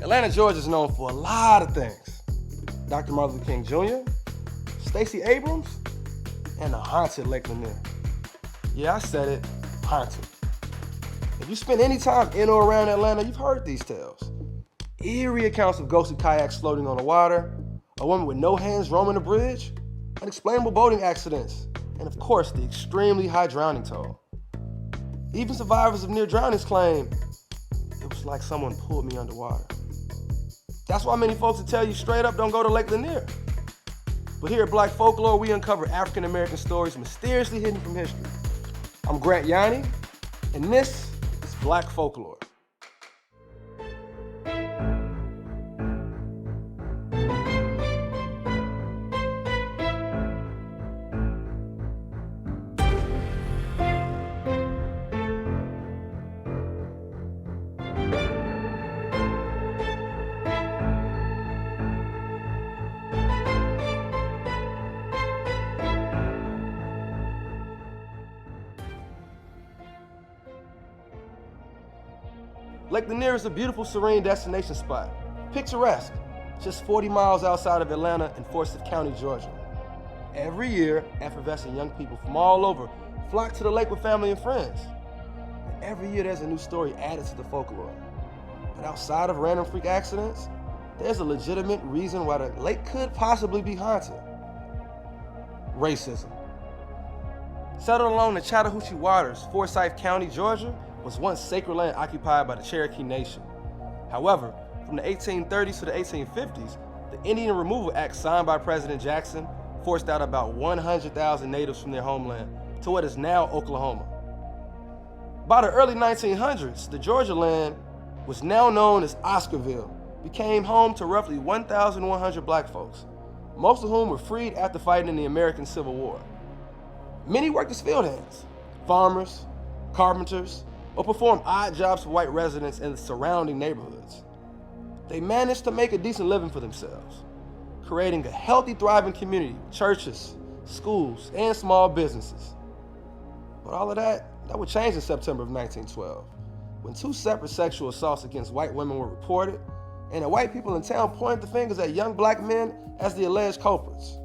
Atlanta, Georgia is known for a lot of things. Dr. Martin Luther King Jr., Stacey Abrams, and the haunted Lake Lanier. Yeah, I said it, haunted. If you spend any time in or around Atlanta, you've heard these tales. Eerie accounts of ghostly kayaks floating on the water, a woman with no hands roaming the bridge, unexplainable boating accidents, and of course, the extremely high drowning toll. Even survivors of near drownings claim it was like someone pulled me underwater. That's why many folks will tell you straight up, don't go to Lake Lanier. But here at Black Folklore, we uncover African American stories mysteriously hidden from history. I'm Yanney, and this is Black Folklore. Lake Lanier is a beautiful, serene destination spot, picturesque, just 40 miles outside of Atlanta in Forsyth County, Georgia. Every year, effervescent young people from all over flock to the lake with family and friends. And every year there's a new story added to the folklore. But outside of random freak accidents, there's a legitimate reason why the lake could possibly be haunted. Racism. Settled along the Chattahoochee waters, Forsyth County, Georgia, was once sacred land occupied by the Cherokee Nation. However, from the 1830s to the 1850s, the Indian Removal Act signed by President Jackson forced out about 100,000 natives from their homeland to what is now Oklahoma. By the early 1900s, the Georgia land, was now known as Oscarville, became home to roughly 1,100 black folks, most of whom were freed after fighting in the American Civil War. Many worked as field hands, farmers, carpenters, or performed odd jobs for white residents in the surrounding neighborhoods. They managed to make a decent living for themselves, creating a healthy, thriving community with churches, schools, and small businesses. But all of that would change in September of 1912, when two separate sexual assaults against white women were reported, and the white people in town pointed the fingers at young black men as the alleged culprits.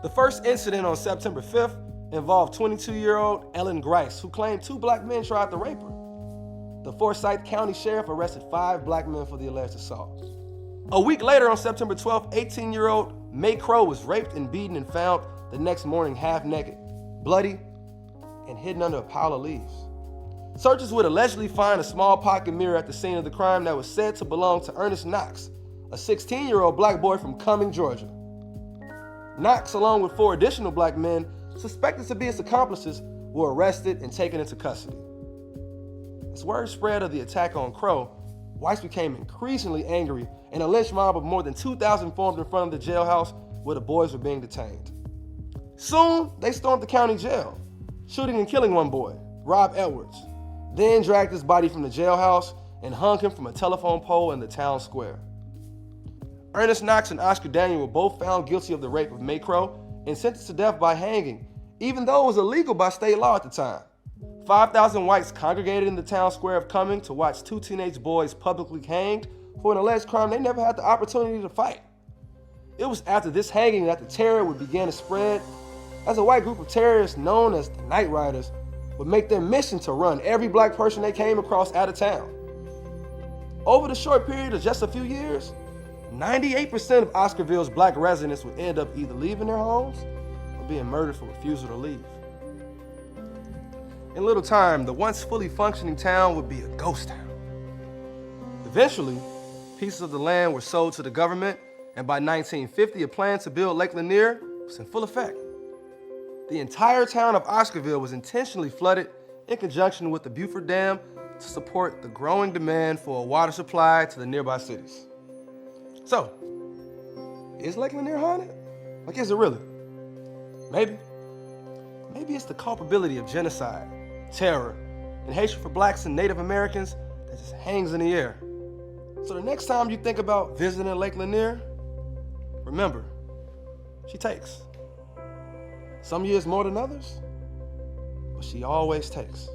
The first incident on September 5th involved 22-year-old Ellen Grice, who claimed two black men tried to rape her. The Forsyth County Sheriff arrested 5 black men for the alleged assault. A week later, on September 12th, 18-year-old May Crow was raped and beaten and found the next morning half naked, bloody, and hidden under a pile of leaves. Searchers would allegedly find a small pocket mirror at the scene of the crime that was said to belong to Ernest Knox, a 16-year-old black boy from Cumming, Georgia. Knox, along with 4 additional black men suspected to be his accomplices, were arrested and taken into custody. As word spread of the attack on Crow, whites became increasingly angry, and a lynch mob of more than 2,000 formed in front of the jailhouse where the boys were being detained. Soon, they stormed the county jail, shooting and killing one boy, Rob Edwards, then dragged his body from the jailhouse and hung him from a telephone pole in the town square. Ernest Knox and Oscar Daniel were both found guilty of the rape of May Crow and sentenced to death by hanging, even though it was illegal by state law at the time. 5,000 whites congregated in the town square of Cumming to watch 2 teenage boys publicly hanged for an alleged crime they never had the opportunity to fight. It was after this hanging that the terror would begin to spread, as a white group of terrorists known as the Night Riders would make their mission to run every black person they came across out of town. Over the short period of just a few years, 98% of Oscarville's black residents would end up either leaving their homes or being murdered for refusal to leave. In little time, the once fully functioning town would be a ghost town. Eventually, pieces of the land were sold to the government, and by 1950, a plan to build Lake Lanier was in full effect. The entire town of Oscarville was intentionally flooded in conjunction with the Beaufort Dam to support the growing demand for a water supply to the nearby cities. So, is Lake Lanier haunted? Like, is it really? Maybe. Maybe it's the culpability of genocide, terror, and hatred for blacks and Native Americans that just hangs in the air. So the next time you think about visiting Lake Lanier, remember, she takes. Some years more than others, but she always takes.